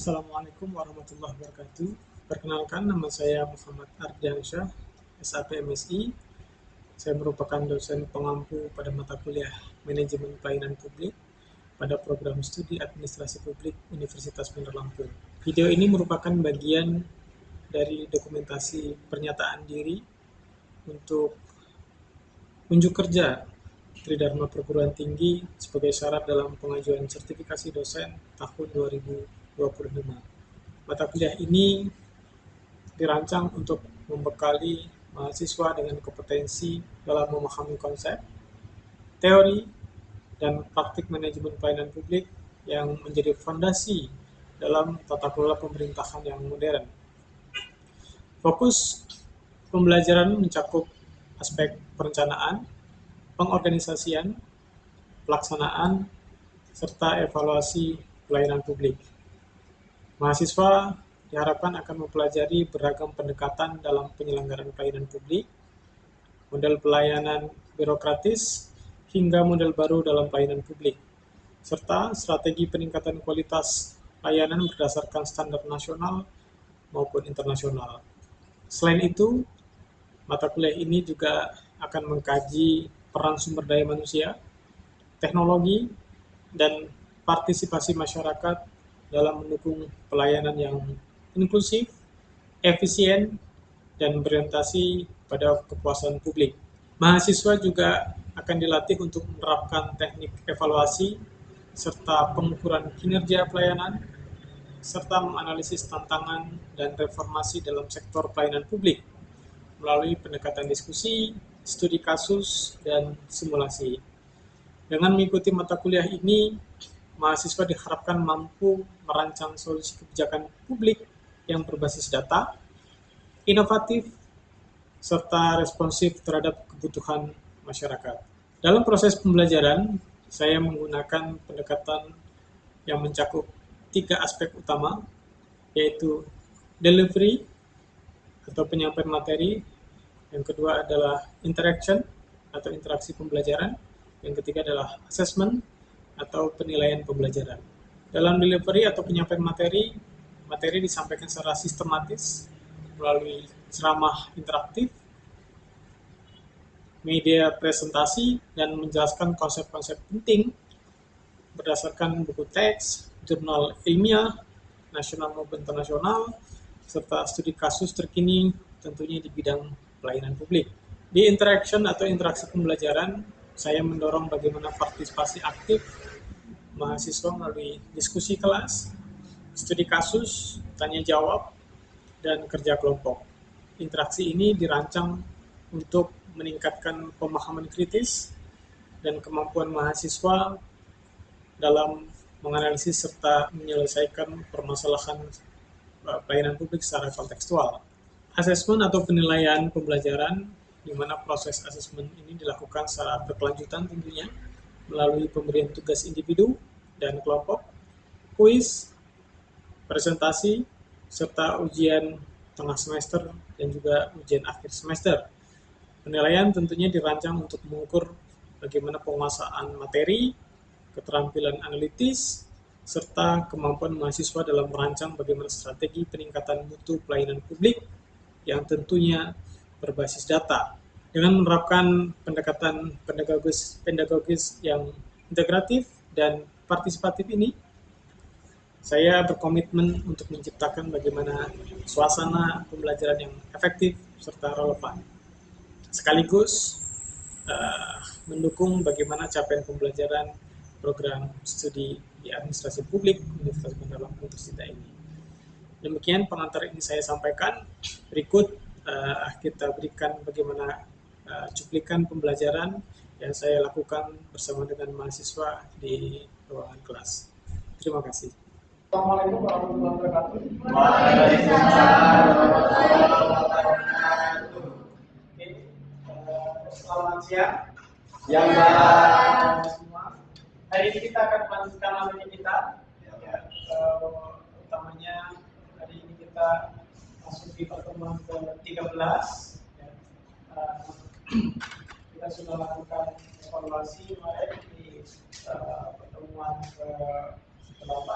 Assalamualaikum warahmatullahi wabarakatuh. Perkenalkan, nama saya Muhammad Ardiansyah, SAP MSI. Saya merupakan dosen pengampu pada mata kuliah Manajemen Pelayanan Publik pada program studi Administrasi Publik Universitas Bandar Lampung. Video ini merupakan bagian dari dokumentasi pernyataan diri untuk unjuk kerja Tridharma Perguruan Tinggi sebagai syarat dalam pengajuan sertifikasi dosen tahun 2025. Mata kuliah ini dirancang untuk membekali mahasiswa dengan kompetensi dalam memahami konsep, teori, dan praktik manajemen pelayanan publik yang menjadi fondasi dalam tata kelola pemerintahan yang modern. Fokus pembelajaran mencakup aspek perencanaan, pengorganisasian, pelaksanaan, serta evaluasi pelayanan publik. Mahasiswa diharapkan akan mempelajari beragam pendekatan dalam penyelenggaraan pelayanan publik, model pelayanan birokratis, hingga model baru dalam pelayanan publik, serta strategi peningkatan kualitas layanan berdasarkan standar nasional maupun internasional. Selain itu, mata kuliah ini juga akan mengkaji peran sumber daya manusia, teknologi, dan partisipasi masyarakat dalam mendukung pelayanan yang inklusif, efisien, dan berorientasi pada kepuasan publik. Mahasiswa juga akan dilatih untuk menerapkan teknik evaluasi serta pengukuran kinerja pelayanan, serta menganalisis tantangan dan reformasi dalam sektor pelayanan publik melalui pendekatan diskusi, studi kasus, dan simulasi. Dengan mengikuti mata kuliah ini, mahasiswa diharapkan mampu merancang solusi kebijakan publik yang berbasis data, inovatif, serta responsif terhadap kebutuhan masyarakat. Dalam proses pembelajaran, saya menggunakan pendekatan yang mencakup 3 aspek utama, yaitu delivery atau penyampaian materi, yang kedua adalah interaction atau interaksi pembelajaran, yang ketiga adalah assessment atau penilaian pembelajaran. Dalam delivery atau penyampaian materi, materi disampaikan secara sistematis melalui ceramah interaktif, media presentasi, dan menjelaskan konsep-konsep penting berdasarkan buku teks, jurnal ilmiah, nasional maupun internasional, serta studi kasus terkini tentunya di bidang pelayanan publik. Di interaction atau interaksi pembelajaran, saya mendorong bagaimana partisipasi aktif mahasiswa melalui diskusi kelas, studi kasus, tanya jawab, dan kerja kelompok. Interaksi ini dirancang untuk meningkatkan pemahaman kritis dan kemampuan mahasiswa dalam menganalisis serta menyelesaikan permasalahan pelayanan publik secara kontekstual. Asesmen atau penilaian pembelajaran, di mana proses asesmen ini dilakukan secara berkelanjutan tentunya melalui pemberian tugas individu dan kelompok, kuis, presentasi, serta ujian tengah semester dan juga ujian akhir semester. Penilaian tentunya dirancang untuk mengukur bagaimana penguasaan materi, keterampilan analitis, serta kemampuan mahasiswa dalam merancang bagaimana strategi peningkatan mutu pelayanan publik yang tentunya berbasis data. Dengan menerapkan pendekatan pedagogis yang integratif dan partisipatif ini, saya berkomitmen untuk menciptakan bagaimana suasana pembelajaran yang efektif serta relevan, sekaligus mendukung bagaimana capaian pembelajaran program studi di administrasi publik Universitas Bandar Lampung Persita ini. Demikian pengantar ini saya sampaikan. Berikut kita berikan bagaimana cuplikan pembelajaran yang saya lakukan bersama dengan mahasiswa di ruangan kelas. Terima kasih. Assalamualaikum warahmatullahi wabarakatuh. Waalaikumsalam warahmatullahi wabarakatuh. Selamat siang. Yang baik. Semua. Hari ini kita akan melanjutkan materi kita. Utamanya hari ini kita masuk di pertemuan ke-13. Kita sudah lakukan evaluasi kemarin di pertemuan ke-8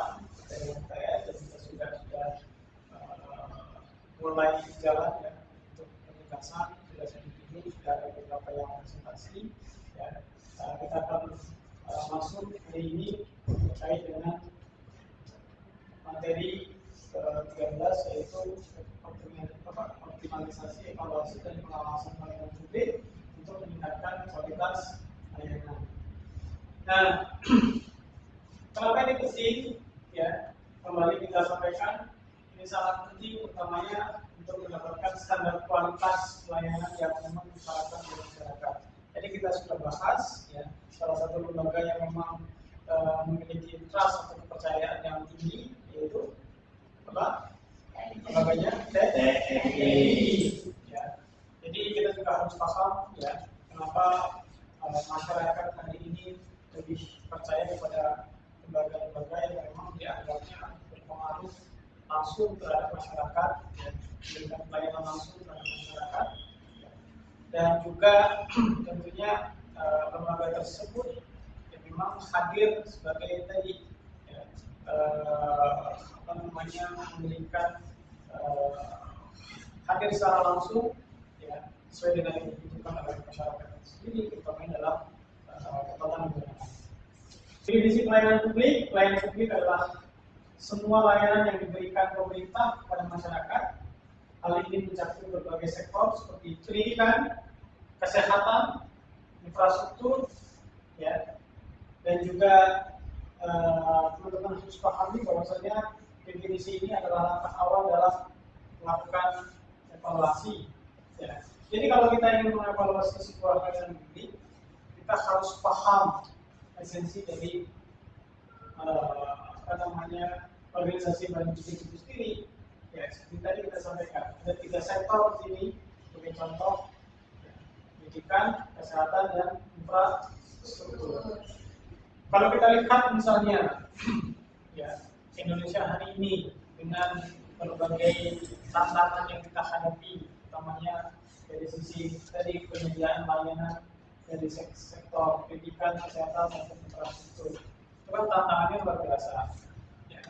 dengan saya, dan kita sudah mulai jalan ya untuk penugasan sudah sedikit, sudah ada beberapa yang presentasi ya. Kita akan masuk hari ini terkait dengan materi ke-13 yaitu optimalisasi, evaluasi dan pengawasan pelayanan publik untuk meningkatkan kualitas layanan. Nah, kenapa ini penting? Ya, kembali kita sampaikan ini sangat penting utamanya untuk mendapatkan standar kualitas pelayanan yang memang diharapkan oleh masyarakat. Jadi kita sudah bahas ya salah satu lembaga yang memang memiliki trust atau kepercayaan yang tinggi yaitu apa? Lembaganya TNI. Ya. Jadi kita juga harus paham ya kenapa masyarakat hari ini lebih percaya kepada lembaga-lembaga yang memang dianggapnya berpengaruh langsung terhadap masyarakat, ya, memberikan pelayanan langsung terhadap masyarakat, ya. Dan juga tentunya lembaga tersebut yang memang hadir sebagai tadi, ya, memberikan hadir secara langsung, ya, sesuai dengan yang dibutuhkan oleh masyarakat sendiri, terutama dalam ketatanegaraan. Definisi pelayanan publik adalah semua layanan yang diberikan pemerintah kepada masyarakat. Hal ini mencakup berbagai sektor seperti pendidikan, kesehatan, infrastruktur, ya, dan juga teman-teman harus pahami bahwasanya definisi ini adalah langkah awal dalam melakukan evaluasi. Ya. Jadi kalau kita ingin mengevaluasi sebuah layanan publik, kita harus paham esensi dari organisasi badan publik itu sendiri. Ya, seperti tadi kita sampaikan, ada 3 sektor di sini sebagai contoh, ya, pendidikan, kesehatan, dan infrastruktur. Kalau kita lihat misalnya, ya, Indonesia hari ini dengan berbagai tantangan yang kita hadapi, utamanya dari sisi tadi penyediaan layanan dari sektor pendidikan, kesehatan, dan infrastruktur. Itu kan tantangannya luar biasa. Ya.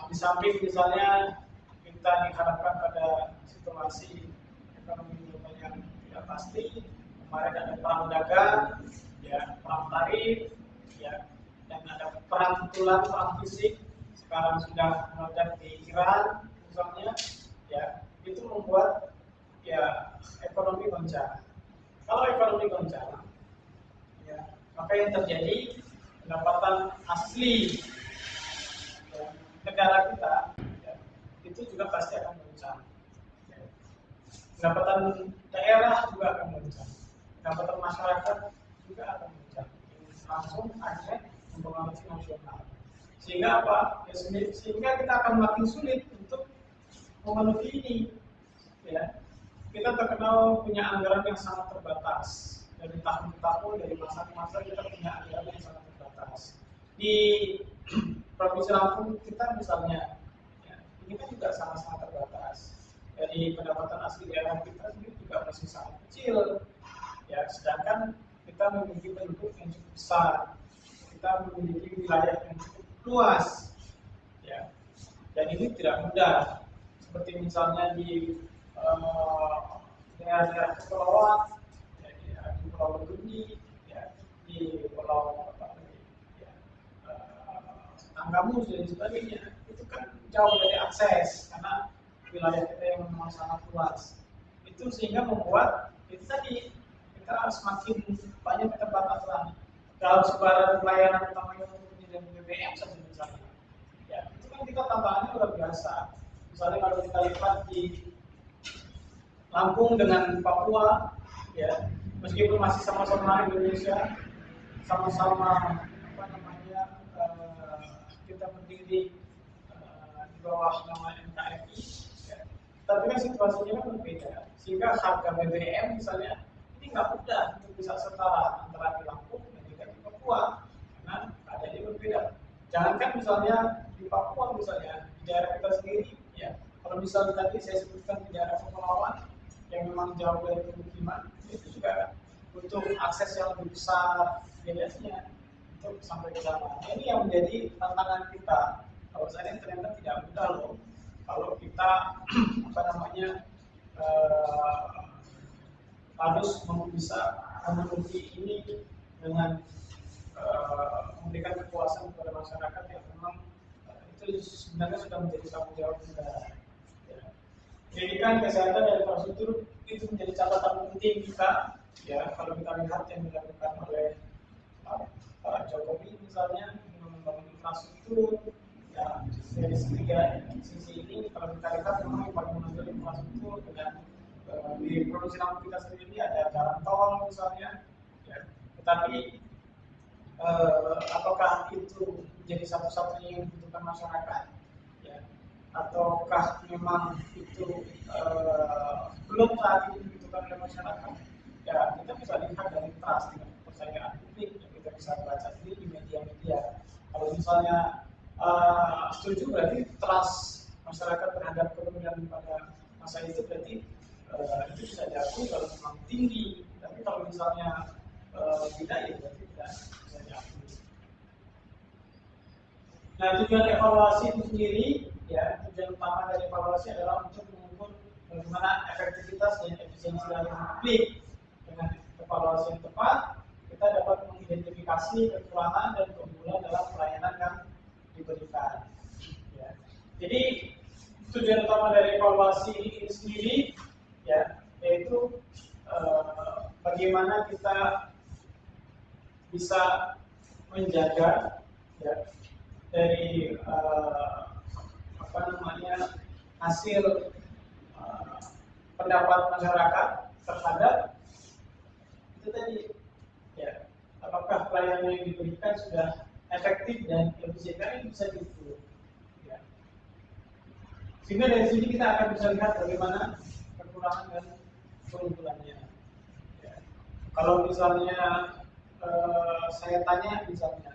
Di samping misalnya kita diharapkan pada situasi ekonomi global yang tidak pasti, kemarin ada perang dagang, ya, perang tarif, ya, dan ada perang tulang, perang fisik, sekarang sudah meledak di Iran, misalnya, ya, itu membuat ya ekonomi goncang. Kalau ekonomi goncang, ya, maka yang terjadi pendapatan asli, ya, negara kita, ya, itu juga pasti akan goncang. Ya. Pendapatan daerah juga akan goncang, pendapatan masyarakat juga akan goncang. Langsung akhirnya mempengaruhi nasional. Sehingga apa? Ya, sehingga kita akan makin sulit untuk memenuhi ini. Ya. Kita terkenal punya anggaran yang sangat terbatas. Dari tahun ke tahun, dari masa ke masa kita punya anggaran yang sangat terbatas. Di Provinsi Lampung kita misalnya, ya, ini kan juga sangat-sangat terbatas. Dari pendapatan asli daerah kita sendiri juga masih sangat kecil. Ya, sedangkan kita memiliki penduduk yang cukup besar, kita memiliki wilayah yang cukup luas, ya. Dan ini tidak mudah. Seperti misalnya di daerah-daerah kepulauan, ya, di Pulau Budi, ya, di Pulau ya, Tanggamus dan sebagainya, itu kan jauh dari akses karena wilayah kita yang memang sangat luas. Itu sehingga membuat itu tadi kita semakin banyak keterbatasan dalam sebaran pelayanan utamanya untuk penyediaan BBM saja misalnya. Ya, itu kan kita tantangannya luar biasa. Misalnya kalau kita lihat di Lampung dengan Papua, ya, meskipun masih sama-sama Indonesia, sama-sama kita berdiri di bawah nama NKRI, ya, tapi kan situasinya kan berbeda. Sehingga harga BBM misalnya ini nggak mudah untuk bisa setara antara di Lampung dan juga di Papua, karena keadaannya berbeda. Jangankan misalnya di Papua misalnya di daerah kita sendiri, ya, kalau misalnya tadi saya sebutkan di daerah kepulauan yang memang jauh dari pemukiman, itu juga butuh akses yang lebih besar biayanya untuk sampai ke sana. Ini yang menjadi tantangan kita. Kalau saya ternyata tidak mudah loh kalau kita apa namanya harus bisa memenuhi ini dengan memberikan kepuasan kepada masyarakat yang memang itu sebenarnya sudah menjadi tanggung jawab negara. Ya. Pendidikan, kesehatan, dan infrastruktur itu menjadi catatan penting kita. Ya, kalau kita lihat yang dilakukan oleh Pak Jokowi misalnya membangun infrastruktur, ya dari sisi ini kalau kita lihat memang pembangunan infrastruktur dengan di provinsi Lampung kita sendiri ada jalan tol misalnya, ya. Tetapi apakah itu menjadi satu-satunya yang dibutuhkan masyarakat, ya? Ataukah memang itu belum saat ini dibutuhkan oleh masyarakat? Ya, kita bisa lihat dari trust dengan kepercayaan publik yang kita bisa baca sendiri di media-media. Kalau misalnya setuju berarti trust masyarakat terhadap kepemimpinan pada masa itu berarti itu bisa diakui kalau memang tinggi. Tapi kalau misalnya tidak, ya berarti tidak bisa diakui. Nah, tujuan evaluasi itu sendiri, ya tujuan utama dari evaluasi adalah untuk mengukur bagaimana efektivitas dan efisiensi layanan publik. Dengan evaluasi yang tepat, kita dapat mengidentifikasi kekurangan dan keunggulan dalam pelayanan yang diberikan. Ya. Jadi tujuan utama dari evaluasi ini sendiri, ya, yaitu bagaimana kita bisa menjaga, ya, dari apa namanya hasil pendapat masyarakat terhadap itu tadi, ya, apakah pelayanan yang diberikan sudah efektif dan efisien, kan ini bisa diukur, ya. Sehingga dari sini kita akan bisa lihat bagaimana kekurangan dan keunggulannya, ya. Kalau misalnya saya tanya misalnya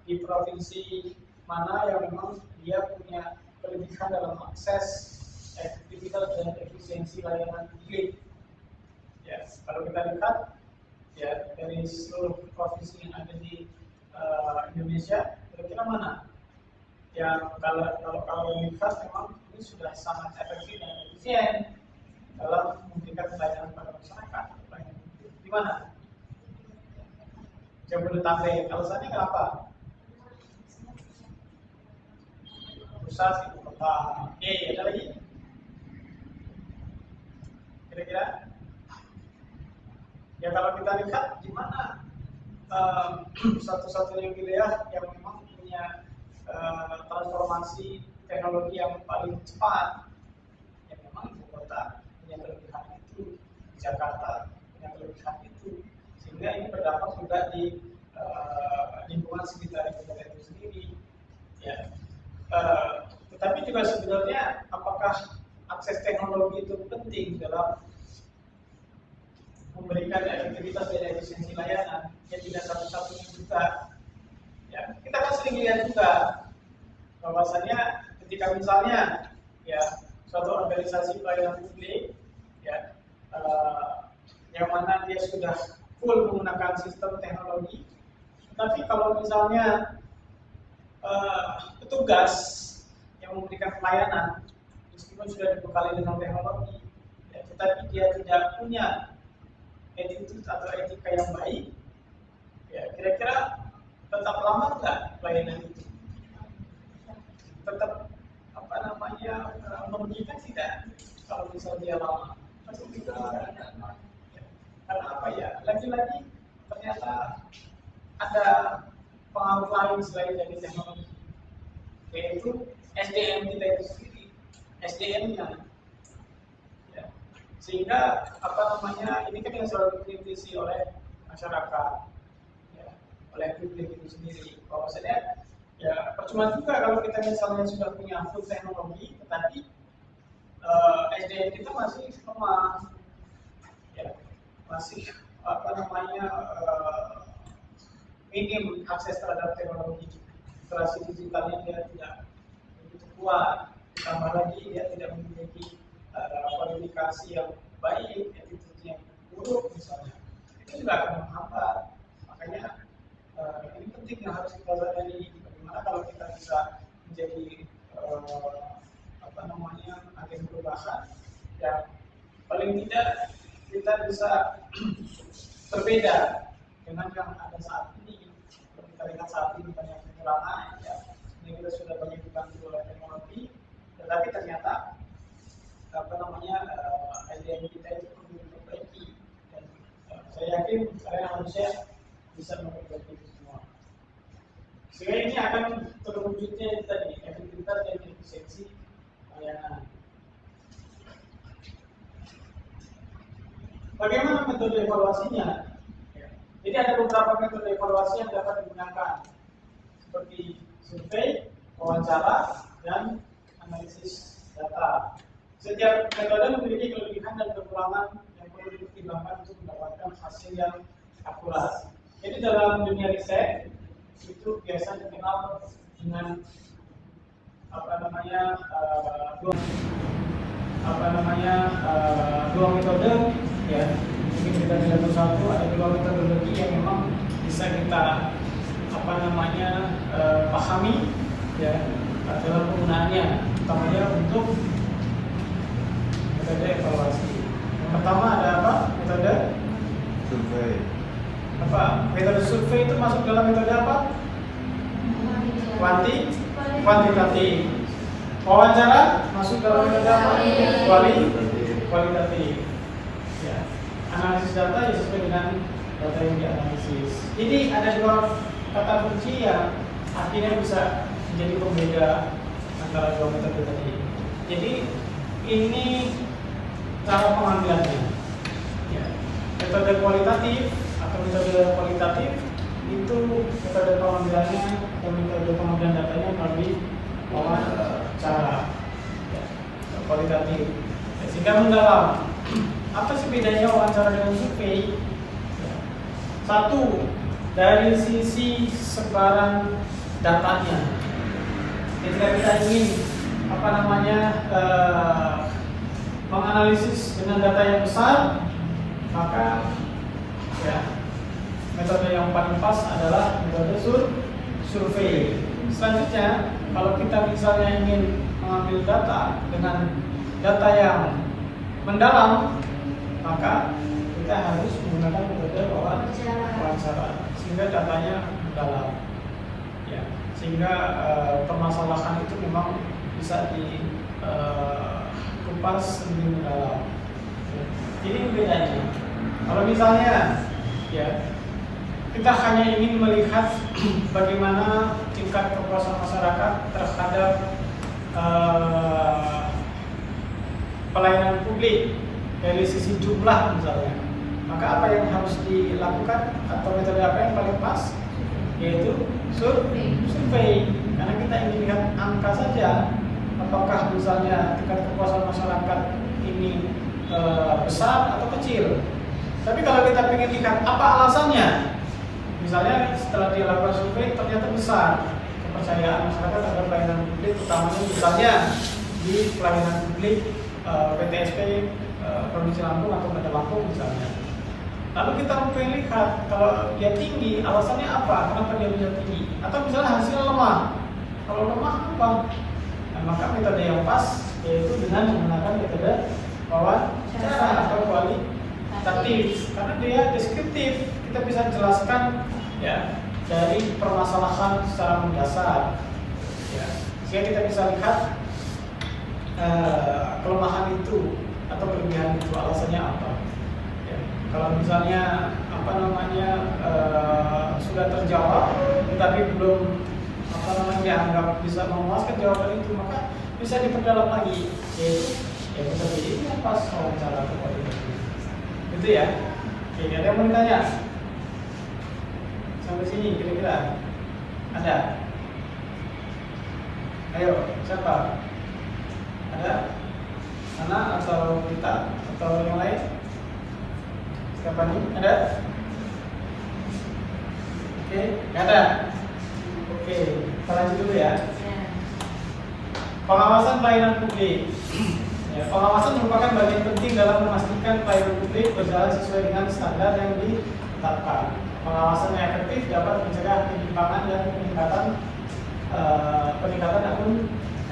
di provinsi mana yang memang dia punya kelebihan dalam akses, efektivitas dan efisiensi layanan publik, ya, kalau kita lihat, ya, dari seluruh provinsi yang ada di Indonesia, kira-kira mana yang kalau lihat memang ini sudah sangat efektif dan efisien dalam memberikan pelayanan pada masyarakat. Di mana? Jabodetabek. Alasannya kenapa? Pusat ibu kota. Oke, ada lagi? Kira-kira? Ya, kalau kita lihat di mana satu-satunya wilayah yang memang punya transformasi teknologi yang paling cepat, yang memang ibu kota punya kelebihan itu, Jakarta punya kelebihan itu, sehingga ini berdampak juga di lingkungan sekitar ibu kota itu sendiri, ya. Tetapi juga sebenarnya apakah akses teknologi itu penting dalam memberikan efektivitas dan efisiensi layanan? Ya, tidak satu-satunya juga. Ya, kita kan sering lihat juga bahwasannya ketika misalnya, ya, suatu organisasi pelayanan publik, ya, yang mana dia sudah full menggunakan sistem teknologi, tapi kalau misalnya petugas yang memberikan pelayanan meskipun sudah dibekali dengan teknologi, ya, tetapi dia tidak punya attitude atau etika yang baik, ya, kira-kira tetap lama nggak pelayanan itu? Tetap apa namanya merugikan tidak kalau misalnya dia lama? Pasti tidak. Karena apa ya? Lagi-lagi ternyata ada pengaruh lain selain dari teknologi, yaitu SDM kita itu sendiri, SDM-nya. Ya. Sehingga apa namanya, ini kan yang selalu dikritisi oleh masyarakat, ya, oleh publik itu sendiri. Bahwasanya ya percuma juga kalau kita misalnya sudah punya full teknologi, tetapi SDM kita masih lemah, ya, masih apa namanya minim akses terhadap teknologi. Literasi digitalnya dia tidak begitu kuat, ditambah lagi dia tidak memiliki kualifikasi yang baik, attitude yang buruk misalnya, itu juga akan menghambat. Makanya ini penting yang harus kita sadari, bagaimana kalau kita bisa menjadi apa agen perubahan yang paling tidak kita bisa berbeda dengan yang ada saat ini. Kalau kita lihat saat ini banyak kekurangan, ya, ini kita sudah banyak dibantu oleh teknologi, tetapi ternyata IDM kita itu perlu diperbaiki, dan saya yakin karena manusia bisa memperbaiki itu semua. Sehingga ini akan terwujudnya tadi efektivitas dan efisiensi layanan. Bagaimana metode evaluasinya? Jadi ada beberapa metode evaluasi yang dapat digunakan, seperti survei, wawancara, dan analisis data. Setiap metode memiliki kelebihan dan kekurangan yang perlu dipertimbangkan untuk mendapatkan hasil yang akurat. Jadi dalam dunia riset itu biasa dikenal dengan dua metode, ya. Mungkin kita tidak tahu satu, ada dua metodologi yang memang bisa kita pahami, ya, dalam penggunaannya, utamanya untuk metode evaluasi. Yang pertama ada apa? Metode Survei. Metode survei itu masuk dalam metode apa? Kuantitatif. Wawancara masuk dalam metode apa? Kualitatif. Ya. Analisis data ya sesuai dengan data yang dianalisis. Jadi ada dua kata kunci yang akhirnya bisa menjadi pembeda antara dua metode tadi. Jadi ini cara pengambilannya. Ya. Metode kualitatif atau metode kualitatif itu metode pengambilannya atau metode pengambilan datanya melalui wawancara, ya, kualitatif, ya, sehingga mendalam. Apa sih bedanya wawancara dengan survei? Ya. Satu, dari sisi sebaran datanya. Ketika kita ingin menganalisis dengan data yang besar, maka ya metode yang paling pas adalah metode survei. Selanjutnya, kalau kita misalnya ingin mengambil data dengan data yang mendalam, maka kita harus menggunakan metode wawancara sehingga datanya mendalam, ya, sehingga permasalahan itu memang bisa dikupas lebih mendalam. Ini bedanya. Kalau misalnya, ya, kita hanya ingin melihat bagaimana tingkat kepuasan masyarakat terhadap pelayanan publik dari sisi jumlah misalnya, maka apa yang harus dilakukan atau metode apa yang paling pas? Yaitu survei. Karena kita ingin lihat angka saja, apakah misalnya tingkat kepuasan masyarakat ini besar atau kecil. Tapi kalau kita ingin lihat apa alasannya, misalnya setelah dilakukan survei ternyata besar kepercayaan masyarakat terhadap pelayanan publik, utamanya misalnya di pelayanan publik PTSP Provinsi Lampung atau Kota Lampung misalnya. Lalu kita mau lihat kalau dia tinggi, alasannya apa? Kenapa dia bisa tinggi? Atau misalnya hasilnya lemah. Kalau lemah apa? Nah, maka metode yang pas yaitu dengan menggunakan metode wawancara atau kualitatif, karena dia deskriptif. Kita bisa jelaskan, ya, dari permasalahan secara mendasar, ya, sehingga kita bisa lihat kelemahan itu atau kelebihan itu, alasannya apa. Ya, kalau misalnya sudah terjawab tetapi belum dianggap bisa memuaskan jawaban itu, maka bisa diperdalam lagi, yaitu ya metode ini yang pas wawancara atau kualitatif. Itu ya. Oke, ada yang mau ditanya? Sampai sini kira-kira ada? Ayo, siapa? Ada? Ana atau kita atau yang lain? Siapa nih? Ada? Oke, nggak ada? Oke, kita lanjut dulu ya. Pengawasan pelayanan publik. Ya, pengawasan merupakan bagian penting dalam memastikan pelayanan publik berjalan sesuai dengan standar yang ditetapkan. Pengawasan yang efektif dapat mencegah penyimpangan dan peningkatan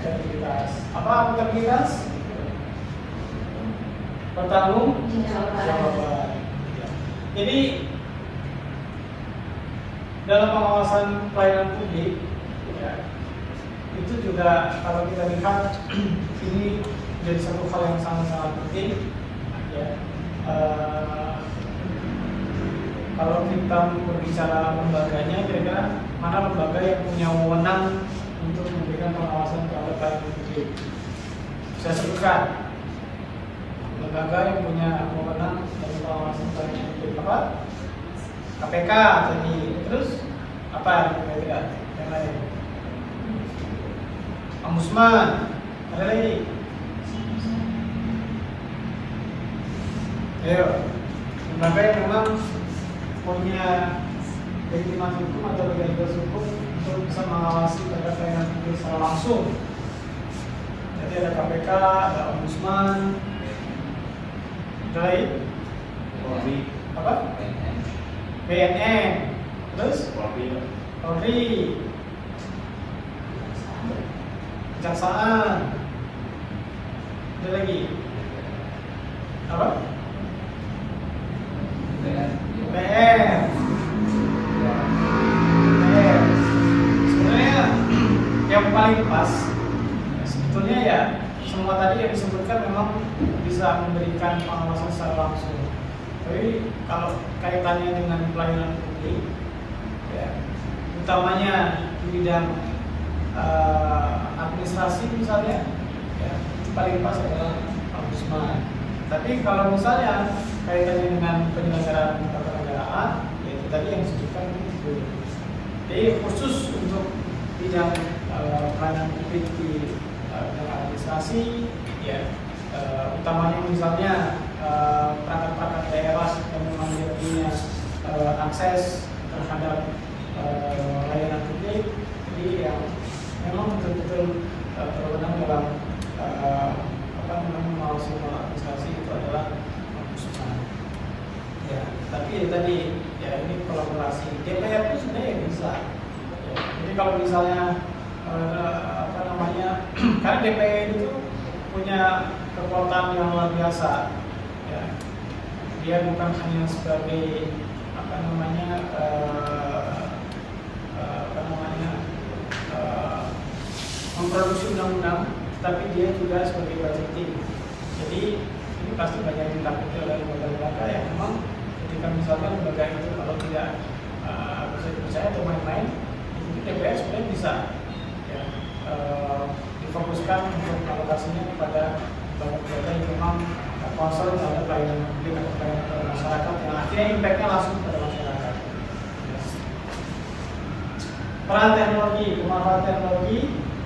Akuntabilitas. Apa akuntabilitas? Bertanggung jawaban. Jadi dalam pengawasan pelayanan publik, ya, itu juga kalau kita lihat ini jadi satu hal yang sangat-sangat penting. Ya. Kalau kita berbicara lembaganya, kira-kira mana lembaga yang punya wewenang untuk memberikan pengawasan terhadap pelayanan publik? Saya sebutkan lembaga yang punya wewenang dalam pengawasan pelayanan publik apa? KPK tadi. Terus apa yang berbeda? Yang lain? Ombudsman. Ada lagi? Ayo, lembaga yang memang punya legitimasi hukum atau legalitas hukum untuk bisa mengawasi terhadap pelayanan publik secara langsung. Jadi ada KPK, ada Ombudsman, ada lain? Apa? BNN, terus? Polri, Kejaksaan, ada lagi? Apa? PR. Sebenarnya yang paling pas sebetulnya ya semua tadi yang disebutkan memang bisa memberikan pengawasan secara langsung. Tapi kalau kaitannya dengan pelayanan publik, ya, utamanya di bidang administrasi misalnya, ya, itu paling pas adalah Ombudsman. Tapi kalau misalnya kaitannya dengan penyelenggaraan kenegaraan, ya itu tadi yang disebutkan itu. Jadi khusus untuk bidang pelayanan publik di bidang administrasi, ya utamanya misalnya perangkat-perangkat daerah yang memang dia punya akses terhadap layanan publik, jadi yang memang betul-betul berwenang dalam mengawasi administrasi itu adalah Ombudsman. Ya, tapi tadi ya ini kolaborasi. DPR itu sebenarnya bisa. Ya, jadi kalau misalnya karena DPR itu punya kekuatan yang luar biasa. Ya, dia bukan hanya sebagai memproduksi undang-undang, tapi dia juga sebagai budgeting. Jadi ini pasti banyak yang ditakuti oleh lembaga-lembaga yang memang ketika misalkan lembaga itu kalau tidak bisa dipercaya atau main-main, itu DPR sebenarnya bisa ya, difokuskan untuk alokasinya kepada lembaga-lembaga yang memang concern terhadap pelayanan publik atau pelayanan kepada masyarakat yang akhirnya impact-nya langsung kepada masyarakat. Peran teknologi, pemanfaatan teknologi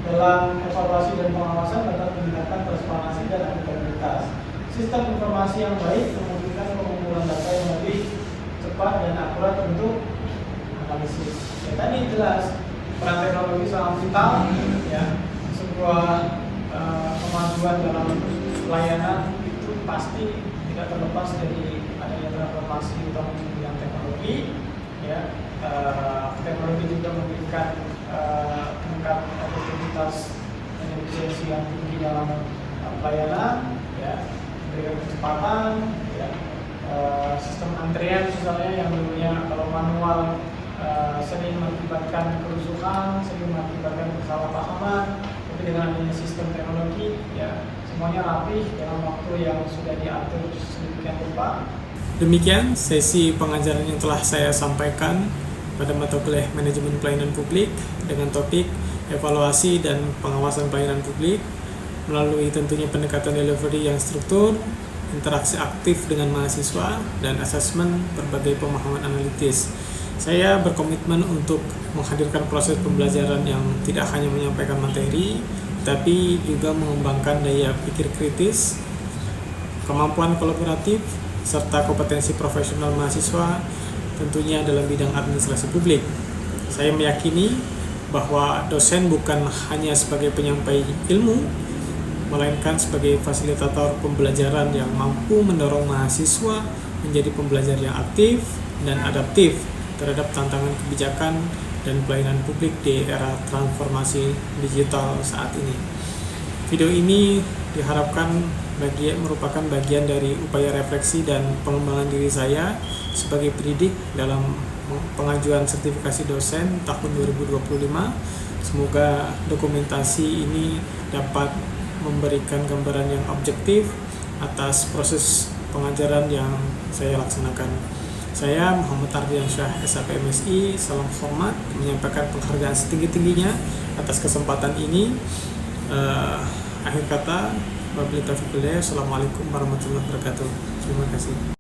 dalam evaluasi dan pengawasan dapat meningkatkan transparansi dan akuntabilitas. Sistem informasi yang baik memungkinkan pengumpulan data yang lebih cepat dan akurat untuk analisis. Ya, tadi jelas peran teknologi sangat vital, ya, sebuah kemajuan dalam pelayanan itu pasti tidak terlepas dari adanya transformasi utama di bidang teknologi. Ya, teknologi juga memberikan tingkat efektivitas dan efisiensi yang tinggi dalam pelayanan, ya, memberikan kecepatan, ya, sistem antrian misalnya yang dulunya kalau manual sering mengakibatkan kerusuhan, sering mengakibatkan kesalahpahaman, tapi dengan adanya sistem teknologi, ya, semuanya rapih dalam waktu yang sudah diatur sedemikian rupa. Demikian sesi pengajaran yang telah saya sampaikan pada mata kuliah Manajemen Pelayanan Publik dengan topik evaluasi dan pengawasan pelayanan publik melalui tentunya pendekatan delivery yang struktur, interaksi aktif dengan mahasiswa, dan asesmen berbagai pemahaman analitis. Saya berkomitmen untuk menghadirkan proses pembelajaran yang tidak hanya menyampaikan materi, tapi juga mengembangkan daya pikir kritis, kemampuan kolaboratif, serta kompetensi profesional mahasiswa tentunya dalam bidang administrasi publik. Saya meyakini bahwa dosen bukan hanya sebagai penyampai ilmu, melainkan sebagai fasilitator pembelajaran yang mampu mendorong mahasiswa menjadi pembelajar yang aktif dan adaptif terhadap tantangan kebijakan dan pelayanan publik di era transformasi digital saat ini. Video ini diharapkan merupakan bagian dari upaya refleksi dan pengembangan diri saya sebagai pendidik dalam pengajuan sertifikasi dosen tahun 2025. Semoga dokumentasi ini dapat memberikan gambaran yang objektif atas proses pengajaran yang saya laksanakan. Saya Muhammad Ardiansyah, SAP MSI, salam hormat, menyampaikan penghargaan setinggi-tingginya atas kesempatan ini. Akhir kata, wabillahi taufiq wal hidayah. Assalamualaikum warahmatullahi wabarakatuh. Terima kasih.